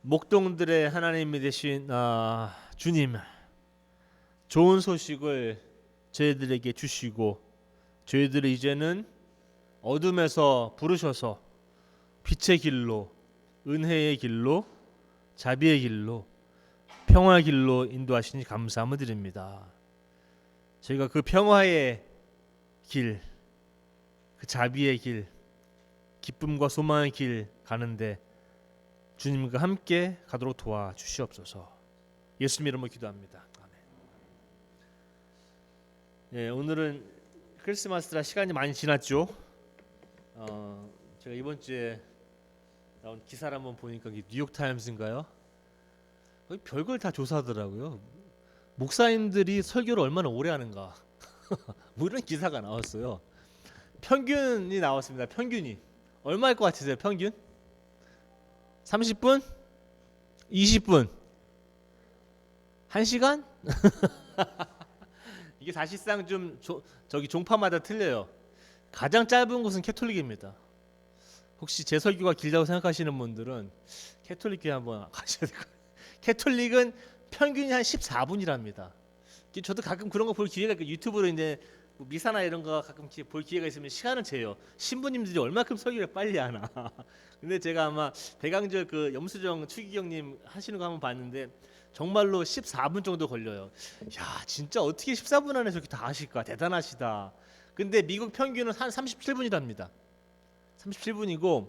목동들의 하나님이 되신 주님, 좋은 소식을 저희들에게 주시고 저희들을 이제는 어둠에서 부르셔서 빛의 길로, 은혜의 길로, 자비의 길로, 평화의 길로 인도하시니 감사함을 드립니다. 저희가 그 평화의 길, 그 자비의 길, 기쁨과 소망의 길 가는데 주님과 함께 가도록 도와주시옵소서. 예수님 이름으로 기도합니다. 아멘. 예, 오늘은 크리스마스라 시간이 많이 지났죠. 제가 이번 주에 나온 기사를 한번 보니까 뉴욕 타임스인가요? 거기 별걸 다 조사하더라고요. 목사님들이 설교를 얼마나 오래 하는가. 뭐 이런 기사가 나왔어요. 평균이 나왔습니다. 평균이 얼마일 것 같으세요? 평균? 30분? 20분? 1시간? 이게 사실상 좀 저기 종파마다 틀려요. 가장 짧은 곳은 캐톨릭입니다. 혹시 제 설교가 길다고 생각하시는 분들은 캐톨릭 교회 한번 가셔야 될 거예요. 캐톨릭은 평균이 한 14분이랍니다. 저도 가끔 그런 거 볼 기회가 있고 유튜브로 이제 미사나 이런 거 가끔 볼 기회가 있으면 시간을 재요. 신부님들이 얼마큼 설교를 빨리 하나. 근데 제가 아마 배강절 그 염수정 추기경님 하시는 거 한번 봤는데 정말로 14분 정도 걸려요. 야, 진짜 어떻게 14분 안에 저렇게 다 하실까? 대단하시다. 근데 미국 평균은 한 37분이랍니다. 37분이고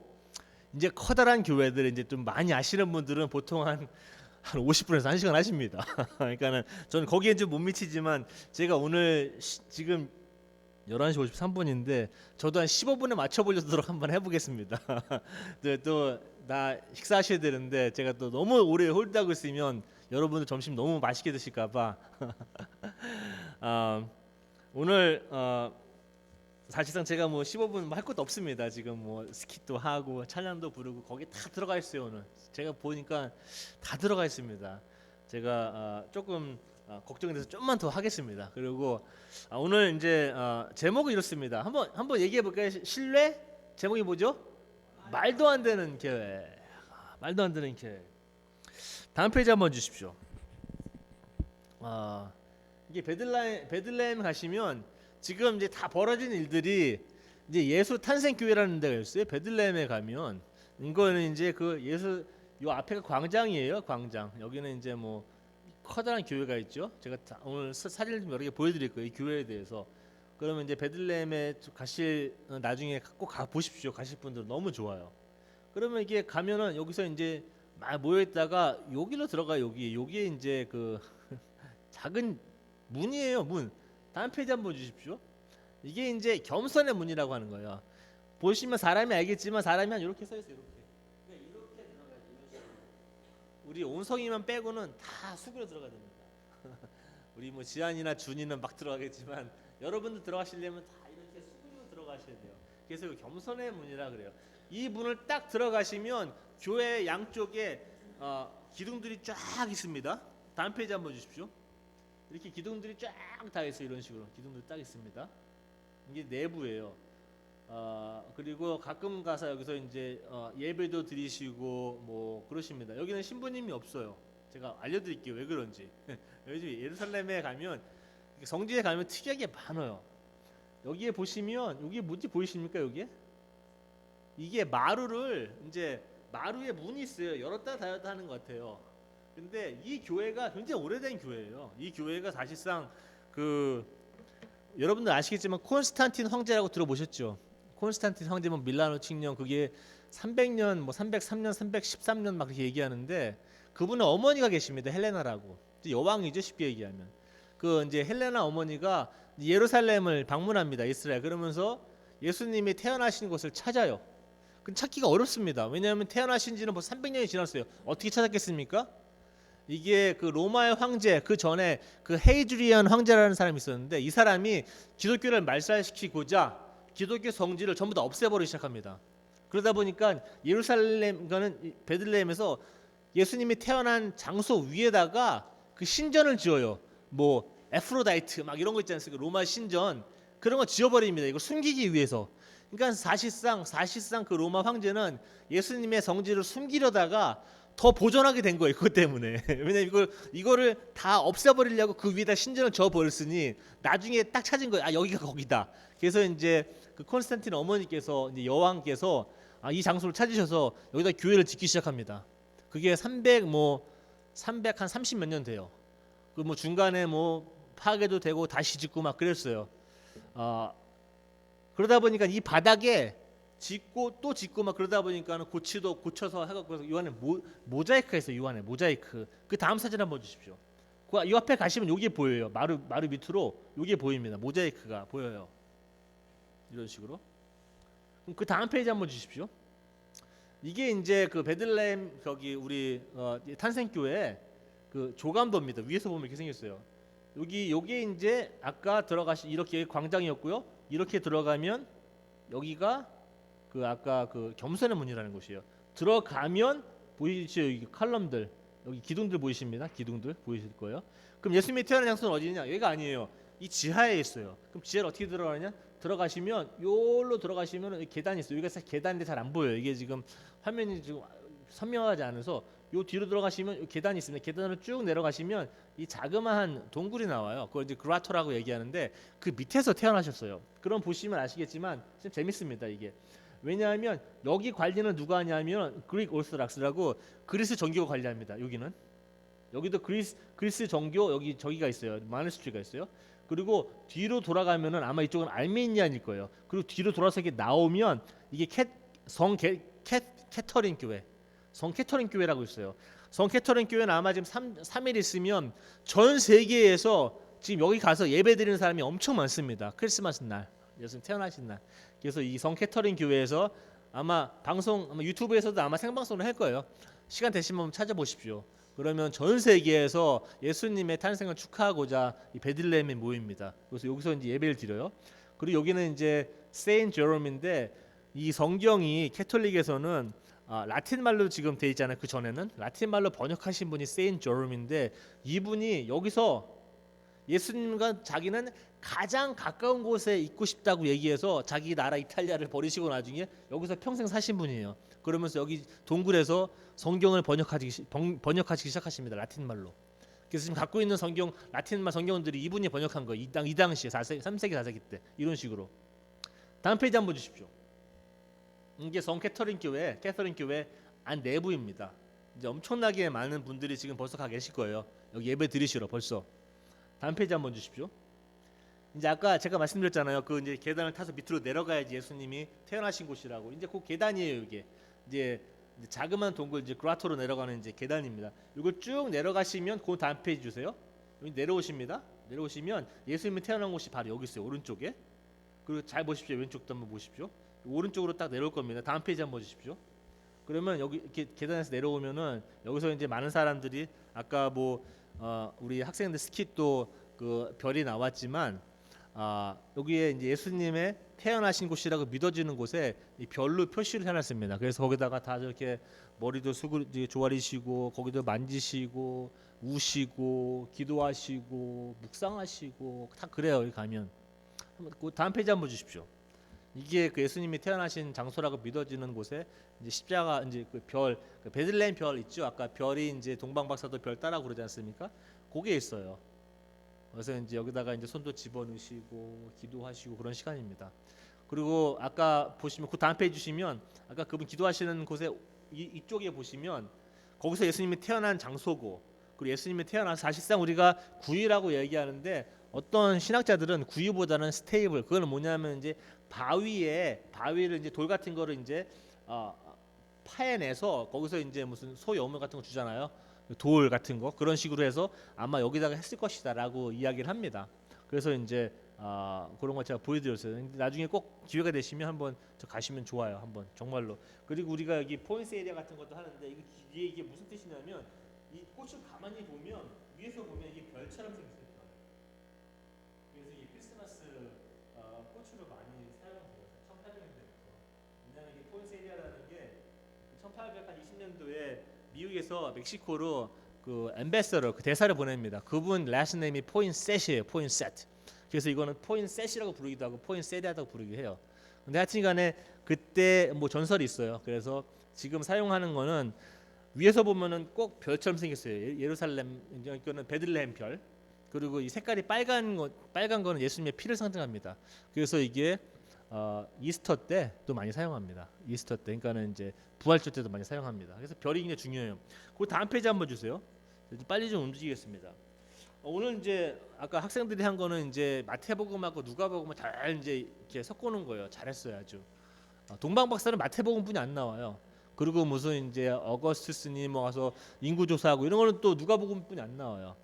이제 커다란 교회들 이제 좀 많이 아시는 분들은 보통 한 50분에서 1시간 하십니다. 그러니까는 저는 거기에 좀 못 미치지만 제가 오늘 지금 11시 53분인데 저도 한 15분에 맞춰보려도록 한번 해보겠습니다. 또 나 식사하셔야 되는데 제가 또 너무 오래 홀드하고 있으면 여러분들 점심 너무 맛있게 드실까봐 오늘 사실상 제가 뭐 15분 할 것도 없습니다. 지금 뭐 스킷도 하고 찬양도 부르고 거기 다 들어가 있어요. 오늘 제가 보니까 다 들어가 있습니다. 제가 조금 걱정이 돼서 좀만 더 하겠습니다. 그리고 오늘 이제 제목이 이렇습니다. 한번 얘기해 볼까요? 신뢰? 제목이 뭐죠? 말도 안 되는 계획. 말도 안 되는 계획. 다음 페이지 한번 주십시오. 이게 베들레헴 가시면 지금 이제 다 벌어진 일들이 이제 예수 탄생 교회라는 데가 있어요. 베들레헴에 가면 이거는 이제 그 예수 요 앞에가 광장이에요. 광장. 여기는 이제 뭐 커다란 교회가 있죠. 제가 오늘 사진을 좀 여러 개 보여드릴 거예요. 이 교회에 대해서. 그러면 이제 베들레헴에 가실 나중에 꼭 가 보십시오. 가실 분들 너무 좋아요. 그러면 이게 가면은 여기서 이제 막 모여 있다가 여기로 들어가 여기에 이제 그 작은 문이에요. 문. 다음 페이지 한번 주십시오. 이게 이제 겸손의 문이라고 하는 거예요. 보시면 사람이 알겠지만 사람이 한 이렇게 서 있어요. 이렇게 들어가요. 우리 온성이만 빼고는 다 수비로 들어가야 됩니다. 우리 뭐 지안이나 준이는 막 들어가겠지만 여러분들 들어가시려면 다 이렇게 수비로 들어가셔야 돼요. 그래서 겸손의 문이라 그래요. 이 문을 딱 들어가시면 교회 양쪽에 기둥들이 쫙 있습니다. 다음 페이지 한번 주십시오. 이렇게 기둥들이 쫙 다 있어요. 이런 식으로 기둥들이 딱 있습니다. 이게 내부예요. 그리고 가끔 가서 여기서 이제 예배도 드리시고 뭐 그러십니다. 여기는 신부님이 없어요. 제가 알려드릴게요. 왜 그런지. 요즘 예루살렘에 가면 성지에 가면 특이하게 많아요. 여기에 보시면 여기 뭔지 보이십니까? 여기에 이게 마루를 이제 마루에 문이 있어요. 열었다 닫았다 하는 것 같아요. 근데 이 교회가 굉장히 오래된 교회예요. 이 교회가 사실상 그 여러분들 아시겠지만 콘스탄틴 황제라고 들어보셨죠? 콘스탄틴 황제면 밀라노 칙령 그게 300년 뭐 303년 313년 막 그렇게 얘기하는데 그분의 어머니가 계십니다. 헬레나라고. 여왕이죠, 쉽게 얘기하면. 그 이제 헬레나 어머니가 예루살렘을 방문합니다. 이스라엘. 그러면서 예수님이 태어나신 곳을 찾아요. 그 찾기가 어렵습니다. 왜냐하면 태어나신 지는 벌써 300년이 지났어요. 어떻게 찾았겠습니까? 이게 그 로마의 황제 그 전에 그 헤이드리안 황제라는 사람이 있었는데 이 사람이 기독교를 말살시키고자 기독교 성지를 전부 다 없애버리기 시작합니다. 그러다 보니까 예루살렘과는 베들레헴에서 예수님이 태어난 장소 위에다가 그 신전을 지어요. 뭐 에프로다이트 막 이런 거 있지 않습니까? 로마 신전 그런 거 지어버립니다. 이거 숨기기 위해서. 그러니까 사실상 그 로마 황제는 예수님의 성지를 숨기려다가 더 보존하게 된 거예요. 그것 때문에. 왜냐면 이거를 다 없애버리려고 그 위에다 신전을 저 버렸으니 나중에 딱 찾은 거예요. 아 여기가 거기다. 그래서 이제 그 콘스탄틴 어머니께서 이제 여왕께서 이 장소를 찾으셔서 여기다 교회를 짓기 시작합니다. 그게 300 한 30 몇 년 돼요. 그 뭐 중간에 뭐 파괴도 되고 다시 짓고 막 그랬어요. 그러다 보니까 이 바닥에 짓고 또 짓고 막 그러다 보니까는 고쳐서 해갖고 요 안에 모자이크가 있어요. 요 안에 모자이크. 그 다음 사진 한번 주십시오. 이 앞에 가시면 요게 보여요. 마루 밑으로 요게 보입니다. 모자이크가 보여요. 이런 식으로. 그럼 그 다음 페이지 한번 주십시오. 이게 이제 그 베들레헴 거기 우리 탄생교회 그 조감도입니다. 위에서 보면 이렇게 생겼어요. 요게 이제 아까 이렇게 광장이었고요. 이렇게 들어가면 여기가 그 아까 그 겸손의 문이라는 곳이에요. 들어가면 보이시죠? 여기 칼럼들, 여기 기둥들 보이십니다. 기둥들 보이실 거예요. 그럼 예수님이 태어난 장소는 어디냐? 여기가 아니에요. 이 지하에 있어요. 그럼 지하를 어떻게 들어가느냐? 들어가시면 요로 들어가시면 여기 계단이 있어요. 여기가 계단인데 잘 안 보여요. 이게 지금 화면이 지금 선명하지 않아서 요 뒤로 들어가시면 계단이 있습니다. 계단으로 쭉 내려가시면 이 자그마한 동굴이 나와요. 그걸 이제 그라토라고 얘기하는데 그 밑에서 태어나셨어요. 그럼 보시면 아시겠지만 좀 재밌습니다. 이게 왜냐하면 여기 관리는 누가 하냐면 그릭 오르스락스라고 그리스 정교가 관리합니다. 여기도 그리스 정교 저기가 있어요. 마누스트리가 있어요. 그리고 뒤로 돌아가면은 아마 이쪽은 알메니안일 거예요. 그리고 뒤로 돌아서 이렇게 나오면 이게 캐터린 교회, 성 캐터린 교회라고 있어요. 성 캐터린 교회는 아마 지금 3일 있으면 전 세계에서 지금 여기 가서 예배드리는 사람이 엄청 많습니다. 크리스마스 날, 예수님 태어나신 날. 그래서 이 성 캐터린 교회에서 아마 유튜브에서도 아마 생방송을 할 거예요. 시간 되시면 한번 찾아보십시오. 그러면 전 세계에서 예수님의 탄생을 축하하고자 이 베들레헴에 모입니다. 그래서 여기서 이제 예배를 드려요. 그리고 여기는 이제 세인 제롬인데 이 성경이 캐톨릭에서는 라틴 말로 지금 돼 있잖아요. 그 전에는 라틴 말로 번역하신 분이 세인 제롬인데 이분이 여기서 예수님과 자기는 가장 가까운 곳에 있고 싶다고 얘기해서 자기 나라 이탈리아를 버리시고 나중에 여기서 평생 사신 분이에요. 그러면서 여기 동굴에서 성경을 번역하시기 시작하십니다. 라틴 말로. 그래서 지금 갖고 있는 라틴말 성경들이 이분이 번역한 거예요. 이 당시에 3세기 4세기 때 이런 식으로. 다음 페이지 한번 주십시오. 이게 성 캐터린 교회 안 내부입니다. 이제 엄청나게 많은 분들이 지금 벌써 가 계실 거예요. 여기 예배 드리시러 벌써. 다음 페이지 한번 주십시오. 이제 아까 제가 말씀드렸잖아요. 그 이제 계단을 타서 밑으로 내려가야지 예수님이 태어나신 곳이라고. 이제 그 계단이에요. 이게 이제 자그마한 동굴 이제 그라토로 내려가는 이제 계단입니다. 이걸 쭉 내려가시면 그 다음 페이지 주세요. 여기 내려오십니다. 내려오시면 예수님이 태어난 곳이 바로 여기 있어요. 오른쪽에. 그리고 잘 보십시오. 왼쪽도 한번 보십시오. 오른쪽으로 딱 내려올 겁니다. 다음 페이지 한번 주십시오. 그러면 여기 이렇게 계단에서 내려오면은 여기서 이제 많은 사람들이 아까 우리 학생들 스킷도 그 별이 나왔지만 여기에 이제 예수님의 태어나신 곳이라고 믿어지는 곳에 이 별로 표시를 해놨습니다. 그래서 거기다가 다 저렇게 머리도 조아리시고 거기도 만지시고 우시고 기도하시고 묵상하시고 다 그래요. 여기 가면. 그 다음 페이지 한번 주십시오. 이게 그 예수님이 태어나신 장소라고 믿어지는 곳에 이제 십자가 이제 그 베들레헴 별 있죠. 아까 별이 이제 동방박사도 별 따라고 그러지 않습니까? 그게 있어요. 그래서 이제 여기다가 이제 손도 집어넣으시고 기도하시고 그런 시간입니다. 그리고 아까 보시면 그 다음 페이지 주시면 아까 그분 기도하시는 곳에 이쪽에 보시면 거기서 예수님이 태어난 장소고 그리고 예수님이 태어나서 사실상 우리가 구유라고 얘기하는데 어떤 신학자들은 구유보다는 스테이블 그거는 뭐냐면 이제 바위를 이제 돌 같은 거를 이제 파해내서 거기서 이제 무슨 소염물 같은 거 주잖아요. 돌 같은 거 그런 식으로 해서 아마 여기다가 했을 것이다라고 이야기를 합니다. 그래서 이제 그런 거 제가 보여드렸어요. 나중에 꼭 기회가 되시면 한번 저 가시면 좋아요. 한번 정말로. 그리고 우리가 여기 포인트 에리아 같은 것도 하는데 이게 무슨 뜻이냐면 이 꽃을 가만히 보면 위에서 보면 이게 별처럼 생겼어요. 그래서 이 크리스마스 꽃으로 많이 사용돼요. 1800년대부터. 왜냐하면 이게 포인트 에리아라는 게 1820년도에 미국에서 멕시코로 그 엠베서러 그 대사를 보냅니다. 그분 라스트 네임이 포인셋이에요. 포인셋. 그래서 이거는 포인셋이라고 부르기도 하고 포인세리아라고 부르기도 해요. 근데 하여튼간에 그때 뭐 전설이 있어요. 그래서 지금 사용하는 거는 위에서 보면은 꼭 별처럼 생겼어요. 예루살렘 이거는 베들레헴 별. 그리고 이 색깔이 빨간 거는 예수님의 피를 상징합니다. 그래서 이게 이스터 때도 많이 사용합니다. 이스터 때, 그러니까는 이제 부활절 때도 많이 사용합니다. 그래서 별이 굉장히 중요해요. 그 다음 페이지 한번 주세요. 빨리 좀 움직이겠습니다. 오늘 이제 아까 학생들이 한 거는 이제 마태복음하고 누가복음을 잘 이제 이렇게 섞어놓은 거예요. 잘했어요, 아주. 동방 박사는 마태복음뿐이 안 나와요. 그리고 무슨 이제 어거스투스님 와서 인구 조사하고 이런 거는 또 누가복음뿐이 안 나와요.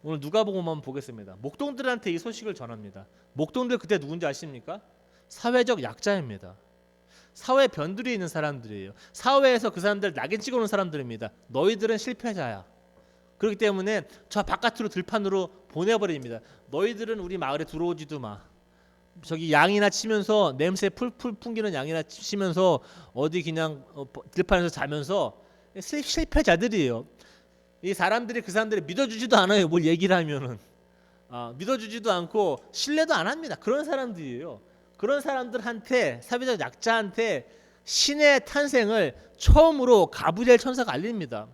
오늘 누가복음 한번 보겠습니다. 목동들한테 이 소식을 전합니다. 목동들 그때 누군지 아십니까? 사회적 약자입니다. 사회 변두리에 있는 사람들이에요. 사회에서 그 사람들 낙인 찍어놓은 사람들입니다. 너희들은 실패자야. 그렇기 때문에 저 바깥으로 들판으로 보내버립니다. 너희들은 우리 마을에 들어오지도 마. 저기 양이나 치면서 냄새 풀풀 풍기는 양이나 치면서 어디 그냥 들판에서 자면서 실패자들이에요. 이 사람들이 그 사람들이 믿어주지도 않아요. 뭘 얘기를 하면은 믿어주지도 않고 신뢰도 안 합니다. 그런 사람들이에요. 그런 사람들한테 사회적 약자한테 신의 탄생을 처음으로 가브리엘 천사가 알립니다.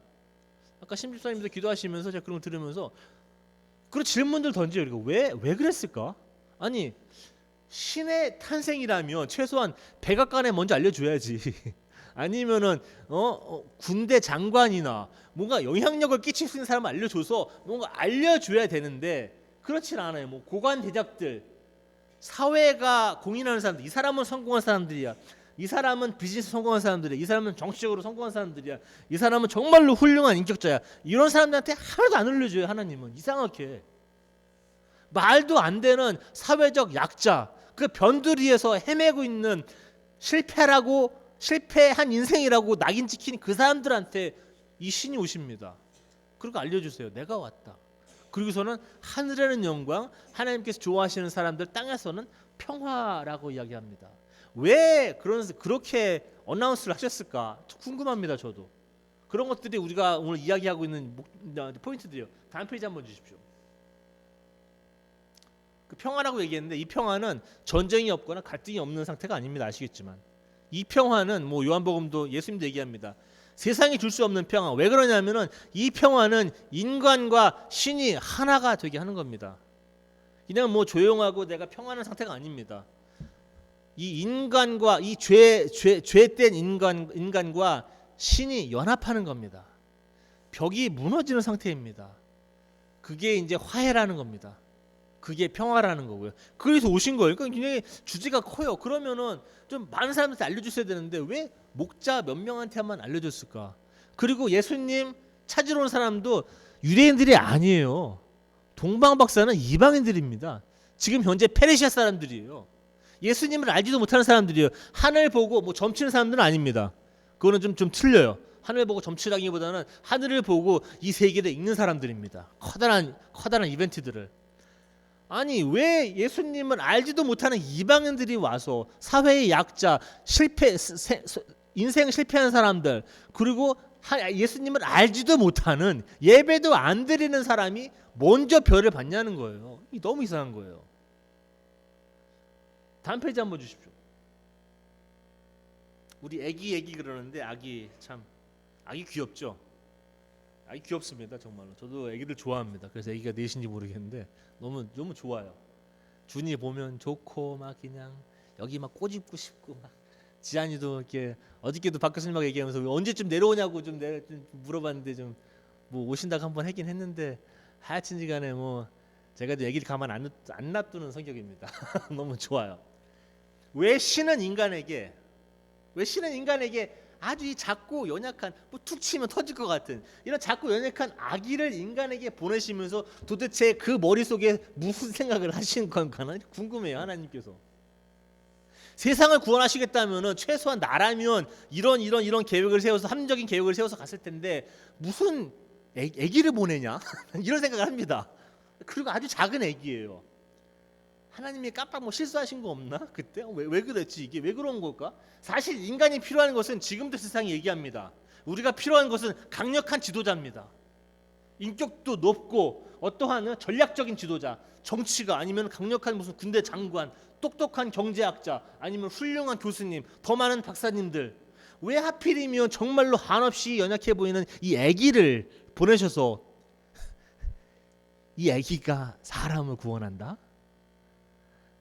아까 심집사님도 기도하시면서 제가 그런 거 들으면서 그런 질문들 던져요. 그리고 왜 그랬을까? 아니 신의 탄생이라면 최소한 백악관에 먼저 알려줘야지. 아니면은 군대 장관이나 뭔가 영향력을 끼칠 수 있는 사람을 알려줘서 뭔가 알려줘야 되는데 그렇진 않아요. 뭐 고관 대작들, 사회가 공인하는 사람들, 이 사람은 성공한 사람들이야. 이 사람은 비즈니스 성공한 사람들이야. 이 사람은 정치적으로 성공한 사람들이야. 이 사람은 정말로 훌륭한 인격자야. 이런 사람들한테 하나도 안 알려줘요. 하나님은 이상하게 말도 안 되는 사회적 약자, 그 변두리에서 헤매고 있는 실패한 인생이라고 낙인 찍힌 그 사람들한테 이 신이 오십니다. 그리고 알려주세요. 내가 왔다. 그리고서는 하늘에는 영광, 하나님께서 좋아하시는 사람들, 땅에서는 평화라고 이야기합니다. 왜 그렇게 어나운스를 하셨을까? 궁금합니다. 저도. 그런 것들이 우리가 오늘 이야기하고 있는 포인트들이요. 다음 페이지 한번 주십시오. 그 평화라고 얘기했는데 이 평화는 전쟁이 없거나 갈등이 없는 상태가 아닙니다. 아시겠지만 이 평화는 뭐 요한복음도 예수님도 얘기합니다. 세상이 줄 수 없는 평화. 왜 그러냐면은 이 평화는 인간과 신이 하나가 되게 하는 겁니다. 그냥 뭐 조용하고 내가 평안한 상태가 아닙니다. 이 인간과 이 죄된 인간과 신이 연합하는 겁니다. 벽이 무너지는 상태입니다. 그게 이제 화해라는 겁니다. 그게 평화라는 거고요. 그래서 오신 거예요. 그러니까 굉장히 주제가 커요. 그러면은 좀 많은 사람들한테 알려주셔야 되는데 왜 목자 몇 명한테만 알려줬을까? 그리고 예수님 찾으러 온 사람도 유대인들이 아니에요. 동방 박사는 이방인들입니다. 지금 현재 페르시아 사람들이에요. 예수님을 알지도 못하는 사람들이에요. 하늘 보고 뭐 점치는 사람들은 아닙니다. 그거는 좀 틀려요. 하늘 보고 점치라기보다는 하늘을 보고 이 세계를 읽는 사람들입니다. 커다란 이벤트들을. 아니 왜 예수님을 알지도 못하는 이방인들이 와서 사회의 약자, 인생 실패한 사람들, 그리고 예수님을 알지도 못하는 예배도 안 드리는 사람이 먼저 별을 받냐는 거예요. 이 너무 이상한 거예요. 다음 페이지 한번 주십시오. 우리 애기 그러는데 아기 귀엽죠? 아기 귀엽습니다. 정말로. 저도 애기들 좋아합니다. 그래서 애기가 넷인지 모르겠는데 너무 좋아요. 준이 보면 좋고 막 그냥 여기 막 꼬집고 싶고 막 지안이도 이렇게 어저께도 박교수님하고 얘기하면서 언제쯤 내려오냐고 좀 물어봤는데 좀 뭐 오신다고 한번 하긴 했는데 하여튼지간에 뭐 제가 애기를 가만 안 놔두는 성격입니다. 너무 좋아요. 왜 신은 인간에게 아주 이 작고 연약한 뭐 툭 치면 터질 것 같은 이런 작고 연약한 아기를 인간에게 보내시면서 도대체 그 머릿속에 무슨 생각을 하시는 건가 궁금해요. 하나님께서 세상을 구원하시겠다면은 최소한 나라면 이런 계획을 세워서 합리적인 계획을 세워서 갔을 텐데 무슨 아기를 보내냐 이런 생각을 합니다. 그리고 아주 작은 아기예요. 하나님이 깜빡 뭐 실수하신 거 없나? 그때 왜 그랬지? 이게 왜 그런 걸까? 사실 인간이 필요한 것은 지금도 세상이 얘기합니다. 우리가 필요한 것은 강력한 지도자입니다. 인격도 높고 어떠한 전략적인 지도자, 정치가 아니면 강력한 무슨 군대 장관, 똑똑한 경제학자, 아니면 훌륭한 교수님, 더 많은 박사님들, 왜 하필이면 정말로 한없이 연약해 보이는 이 아기를 보내셔서 이 아기가 사람을 구원한다?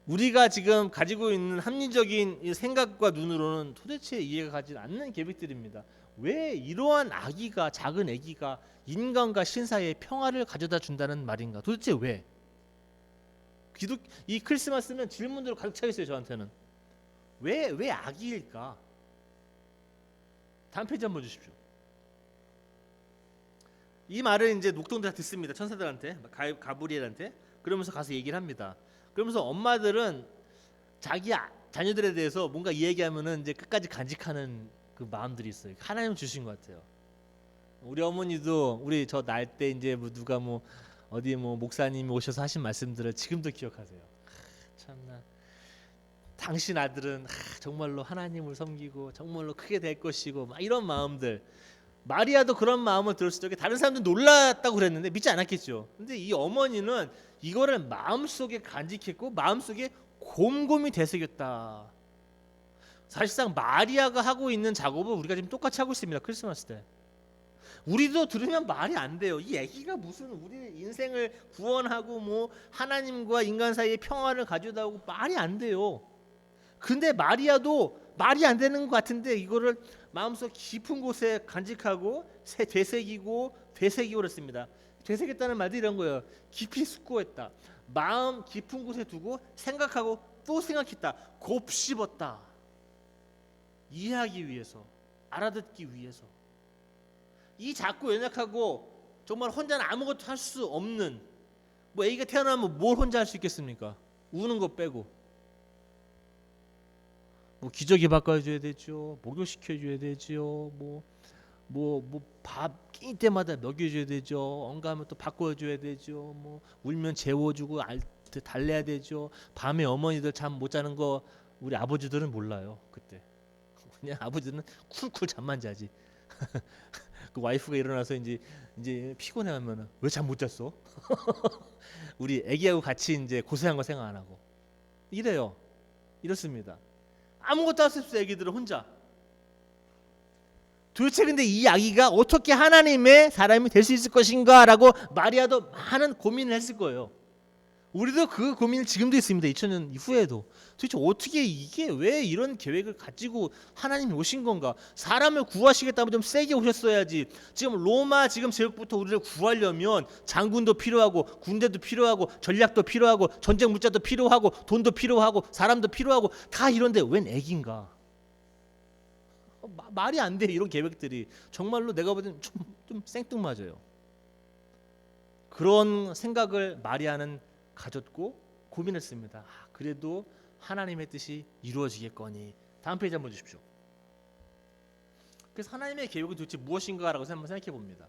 우리가 지금 가지고 있는 합리적인 이 생각과 눈으로는 도대체 이해가 가지 않는 계획들입니다. 왜 이러한 아기가, 작은 아기가 인간과 신 사이에 평화를 가져다 준다는 말인가? 도대체 왜? 이 크리스마스는 질문으로 가득 차 있어요. 저한테는 왜 아기일까? 다음 페이지 한번 주십시오. 이 말을 이제 녹동들 다 듣습니다. 천사들한테, 가브리엘한테. 그러면서 가서 얘기를 합니다. 그러면서 엄마들은 자기 자녀들에 대해서 뭔가 이야기하면은 이제 끝까지 간직하는 그 마음들이 있어요. 하나님 주신 것 같아요. 우리 어머니도 우리 저 날 때 이제 뭐 누가 뭐 어디 뭐 목사님이 오셔서 하신 말씀들을 지금도 기억하세요. 참나 당신 아들은 정말로 하나님을 섬기고 정말로 크게 될 것이고 막 이런 마음들. 마리아도 그런 마음을 들었을 적에 다른 사람들 놀랐다고 그랬는데 믿지 않았겠죠. 근데 이 어머니는 이거를 마음속에 간직했고 마음속에 곰곰이 되새겼다. 사실상 마리아가 하고 있는 작업을 우리가 지금 똑같이 하고 있습니다. 크리스마스 때. 우리도 들으면 말이 안 돼요. 이 아기가 무슨 우리 인생을 구원하고 뭐 하나님과 인간 사이의 평화를 가져다 오고 말이 안 돼요. 근데 마리아도 말이 안 되는 것 같은데 이거를 마음속 깊은 곳에 간직하고 되새기고 그랬습니다. 되새겼다는 말도 이런 거예요. 깊이 숙고했다. 마음 깊은 곳에 두고 생각하고 또 생각했다. 곱씹었다. 이해하기 위해서, 알아듣기 위해서. 이 작고 연약하고 정말 혼자는 아무것도 할 수 없는 뭐 애기가 태어나면 뭘 혼자 할 수 있겠습니까? 우는 거 빼고 뭐 기저귀 바꿔줘야 되죠, 목욕시켜줘야 되죠, 밥 끼니 때마다 먹여줘야 되죠, 엉가면 또 바꿔줘야 되죠, 뭐 울면 재워주고 달래야 되죠. 밤에 어머니들 잠 못 자는 거 우리 아버지들은 몰라요. 그때 그냥 아버지는 쿨쿨 잠만 자지. 그 와이프가 일어나서 이제 피곤해하면 왜 잠 못 잤어? 우리 애기하고 같이 이제 고생한 거 생각 안 하고 이래요. 이렇습니다. 아무것도 할 수 없어요. 애기들은 혼자. 도대체 근데 이 아기가 어떻게 하나님의 사람이 될 수 있을 것인가라고 마리아도 많은 고민을 했을 거예요. 우리도 그 고민을 지금도 있습니다. 2000년 이후에도 도대체 어떻게 이게 왜 이런 계획을 가지고 하나님이 오신 건가? 사람을 구하시겠다면 좀 세게 오셨어야지. 지금 로마 제국부터 우리를 구하려면 장군도 필요하고 군대도 필요하고 전략도 필요하고 전쟁 물자도 필요하고 돈도 필요하고 사람도 필요하고 다 이런데 웬 애기인가? 말이 안 돼. 이런 계획들이 정말로 내가 볼 때는 좀 생뚱맞아요. 그런 생각을 마리아는 가졌고 고민했습니다. 그래도 하나님의 뜻이 이루어지겠거니. 다음 페이지 한번 주십시오. 그래서 하나님의 계획이 도대체 무엇인가라고 한번 생각해 봅니다.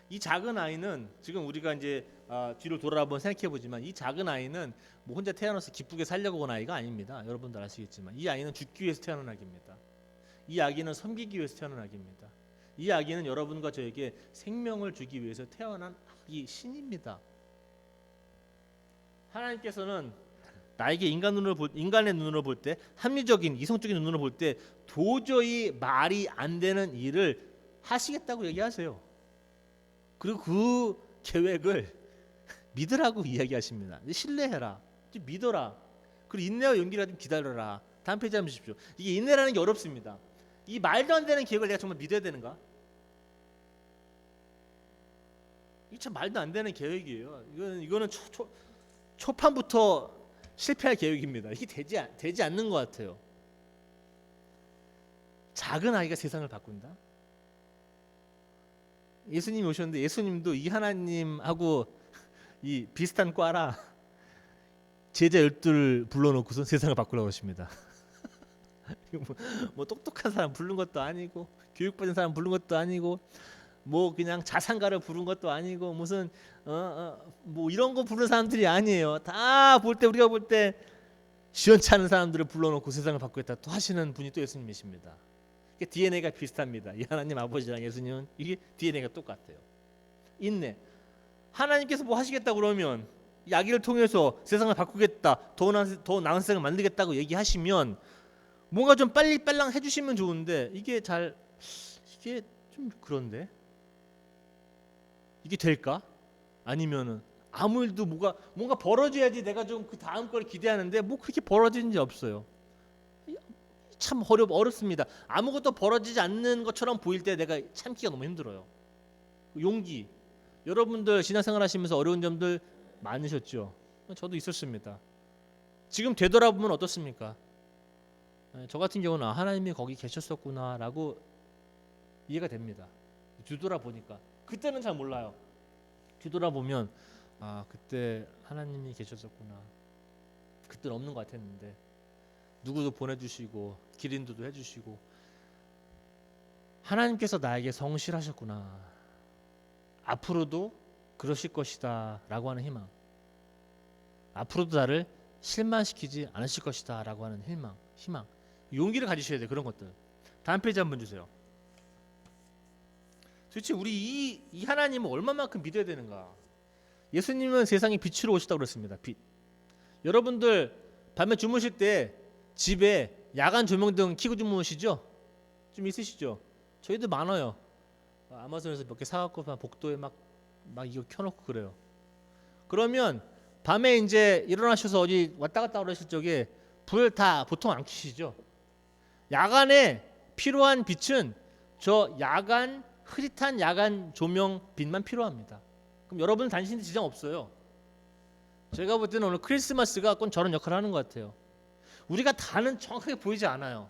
이 작은 아이는 지금 우리가 이제 뒤로 돌아 한번 생각해 보지만 이 작은 아이는 뭐 혼자 태어나서 기쁘게 살려고 온 아이가 아닙니다. 여러분들 아시겠지만 이 아이는 죽기 위해서 태어난 아기입니다. 이 아기는 섬기기 위해서 태어난 아기입니다. 이 아기는 여러분과 저에게 생명을 주기 위해서 태어난 아기 신입니다. 하나님께서는 나에게 인간의 눈으로 볼 때, 합리적인 이성적인 눈으로 볼 때 도저히 말이 안 되는 일을 하시겠다고 얘기하세요. 그리고 그 계획을 믿으라고 이야기하십니다. 신뢰해라, 믿어라, 그리고 인내와 용기를 좀 기다려라. 다음 페이지 한번 주십시오. 이게 인내라는 게 어렵습니다. 이 말도 안 되는 계획을 내가 정말 믿어야 되는가? 이게 참 말도 안 되는 계획이에요. 이거는 초판부터 실패할 계획입니다. 이게 되지 않는 것 같아요. 작은 아이가 세상을 바꾼다. 예수님이 오셨는데 예수님도 이 하나님하고 이 비슷한 과라 제자 12를 불러놓고서 세상을 바꾸려고 하십니다. 뭐 똑똑한 사람 부른 것도 아니고 교육받은 사람 부른 것도 아니고 뭐 그냥 자산가를 부른 것도 아니고 무슨 뭐 이런 거 부른 사람들이 아니에요. 다 볼 때 우리가 볼 때 시원찮은 사람들을 불러놓고 세상을 바꾸겠다 또 하시는 분이 또 예수님이십니다. DNA가 비슷합니다. 이 하나님 아버지랑 예수님은 이게 DNA가 똑같아요. 인내. 하나님께서 뭐 하시겠다 그러면 이 아기를 통해서 세상을 바꾸겠다, 더 나은 세상을 만들겠다고 얘기하시면 뭔가 좀 빨리빨랑 해주시면 좋은데 이게 좀 그런데 이게 될까? 아니면은 아무 일도 뭔가 벌어져야지 내가 좀 그 다음 걸 기대하는데 뭐 그렇게 벌어지는 게 없어요. 참 어렵습니다. 아무것도 벌어지지 않는 것처럼 보일 때 내가 참기가 너무 힘들어요. 용기. 여러분들 신앙생활 하시면서 어려운 점들 많으셨죠? 저도 있었습니다. 지금 되돌아보면 어떻습니까? 저 같은 경우는 하나님이 거기 계셨었구나라고 이해가 됩니다. 뒤돌아보니까. 그때는 잘 몰라요. 뒤돌아보면 그때 하나님이 계셨었구나. 그때는 없는 것 같았는데 누구도 보내주시고 길 인도도 해주시고 하나님께서 나에게 성실하셨구나. 앞으로도 그러실 것이다 라고 하는 희망. 앞으로도 나를 실망시키지 않으실 것이다 라고 하는 희망. 용기를 가지셔야 돼요. 그런 것들. 다음 페이지 한번 주세요. 도대체 우리 이 하나님을 얼마만큼 믿어야 되는가. 예수님은 세상에 빛으로 오셨다고 그랬습니다. 빛. 여러분들 밤에 주무실 때 집에 야간 조명등 켜고 주무시죠? 좀 있으시죠? 저희도 많아요. 아마존에서 몇 개 사갖고 복도에 막 이거 켜놓고 그래요. 그러면 밤에 이제 일어나셔서 어디 왔다 갔다 그러실 적에 불 다 보통 안 켜시죠? 야간에 필요한 빛은 저 흐릿한 야간 조명 빛만 필요합니다. 그럼 여러분 다니시는데 지장 없어요. 제가 볼 때는 오늘 크리스마스가 꼭 저런 역할을 하는 것 같아요. 우리가 다는 정확하게 보이지 않아요.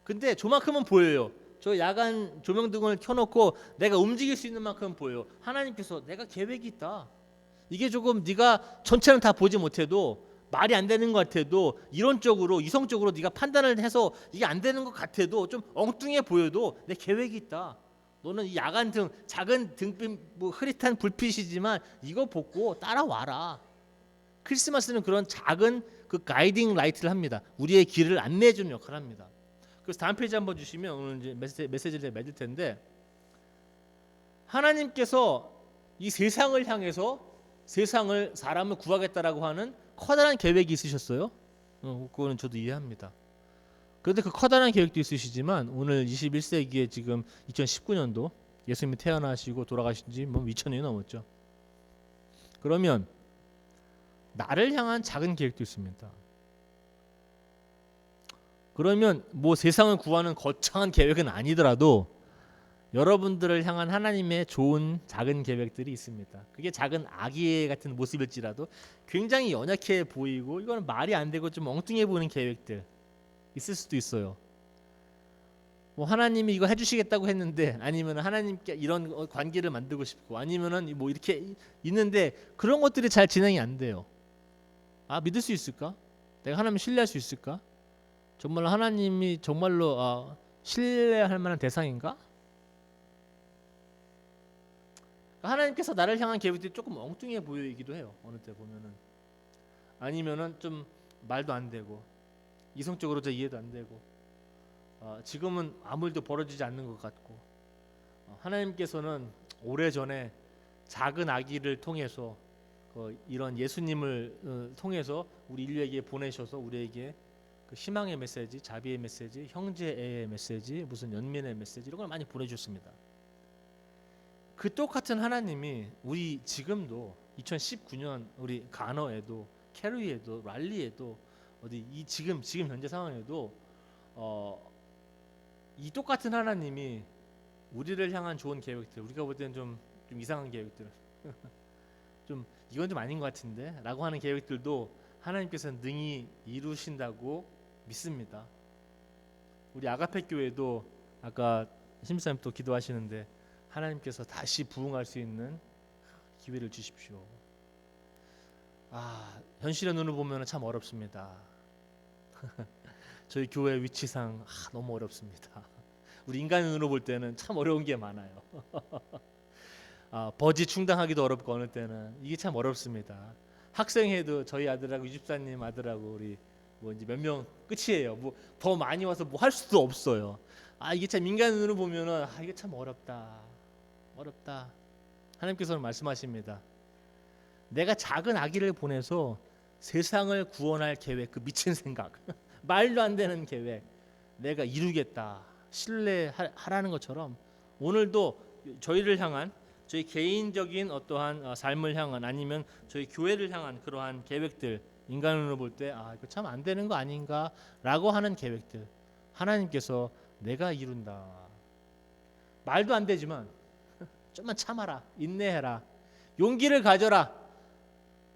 근데 저만큼은 보여요. 저 야간 조명등을 켜놓고 내가 움직일 수 있는 만큼 보여요. 하나님께서 내가 계획이 있다. 이게 조금 네가 전체는 다 보지 못해도 말이 안 되는 것 같아도 이론적으로 이성적으로 네가 판단을 해서 이게 안 되는 것 같아도 좀 엉뚱해 보여도 내 계획이 있다. 너는 이 야간 등 작은 등빛 뭐 흐릿한 불빛이지만 이거 보고 따라와라. 크리스마스는 그런 작은 그 가이딩 라이트를 합니다. 우리의 길을 안내해 주는 역할을 합니다. 그래서 다음 페이지 한번 주시면 오늘 이제 메시지를 맺을 텐데 하나님께서 이 세상을 향해서 사람을 구하겠다라고 하는 커다란 계획이 있으셨어요. 그거는 저도 이해합니다. 그런데 그 커다란 계획도 있으시지만 오늘 21세기에 지금 2019년도 예수님이 태어나시고 돌아가신 지 뭐 2000년이 넘었죠. 그러면 나를 향한 작은 계획도 있습니다. 그러면 뭐 세상을 구하는 거창한 계획은 아니더라도 여러분들을 향한 하나님의 좋은 작은 계획들이 있습니다. 그게 작은 아기 같은 모습일지라도 굉장히 연약해 보이고 이거는 말이 안 되고 좀 엉뚱해 보이는 계획들 있을 수도 있어요. 뭐 하나님이 이거 해주시겠다고 했는데 아니면 하나님께 이런 관계를 만들고 싶고 아니면은 뭐 이렇게 있는데 그런 것들이 잘 진행이 안 돼요. 믿을 수 있을까? 내가 하나님 신뢰할 수 있을까? 정말 하나님이 정말로 신뢰할 만한 대상인가? 하나님께서 나를 향한 계획들이 조금 엉뚱해 보이기도 해요. 어느 때 보면은 아니면은 좀 말도 안 되고 이성적으로 저 이해도 안 되고 지금은 아무 일도 벌어지지 않는 것 같고 하나님께서는 오래전에 작은 아기를 통해서 이런 예수님을 통해서 우리 인류에게 보내셔서 우리에게 그 희망의 메시지, 자비의 메시지, 형제애의 메시지, 무슨 연민의 메시지 이런 걸 많이 보내주셨습니다. 그 똑같은 하나님이 우리 지금도 2019년 우리 가너에도 캐리에도 랄리에도 어디 이 지금 현재 상황에도 이 똑같은 하나님이 우리를 향한 좋은 계획들 우리가 볼 때는 좀 이상한 계획들 좀 이건 좀 아닌 것 같은데 라고 하는 계획들도 하나님께서는 능히 이루신다고 믿습니다. 우리 아가페 교회도 아까 심사님 또 기도하시는데 하나님께서 다시 부흥할 수 있는 기회를 주십시오. 현실의 눈을 보면 참 어렵습니다. 저희 교회 위치상 너무 어렵습니다. 우리 인간의 눈으로 볼 때는 참 어려운 게 많아요. 버지 충당하기도 어렵고 어느 때는 이게 참 어렵습니다. 학생회도 저희 아들하고 유집사님 아들하고 우리 뭐 이제 몇 명 끝이에요. 뭐 더 많이 와서 뭐 할 수도 없어요. 이게 참 인간의 눈으로 보면은 이게 참 어렵다. 하나님께서는 말씀하십니다. 내가 작은 아기를 보내서 세상을 구원할 계획, 그 미친 생각, 말도 안 되는 계획, 내가 이루겠다 신뢰하라는 것처럼 오늘도 저희를 향한 저희 개인적인 어떠한 삶을 향한 아니면 저희 교회를 향한 그러한 계획들 인간으로 볼 때 이거 참 안 되는 거 아닌가라고 하는 계획들 하나님께서 내가 이룬다. 말도 안 되지만 좀만 참아라. 인내해라. 용기를 가져라.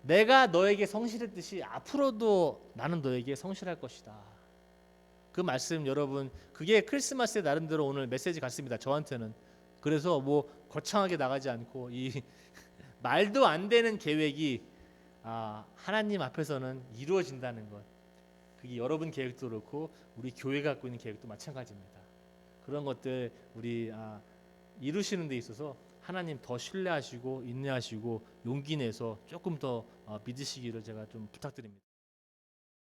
내가 너에게 성실했듯이 앞으로도 나는 너에게 성실할 것이다. 그 말씀 여러분 그게 크리스마스의 나름대로 오늘 메시지 같습니다. 저한테는. 그래서 뭐 거창하게 나가지 않고 이 말도 안 되는 계획이 하나님 앞에서는 이루어진다는 것. 그게 여러분 계획도 그렇고 우리 교회가 갖고 있는 계획도 마찬가지입니다. 그런 것들 우리 이루시는 데 있어서 하나님 더 신뢰하시고 인내하시고 용기 내서 조금 더 믿으시기를 제가 좀 부탁드립니다.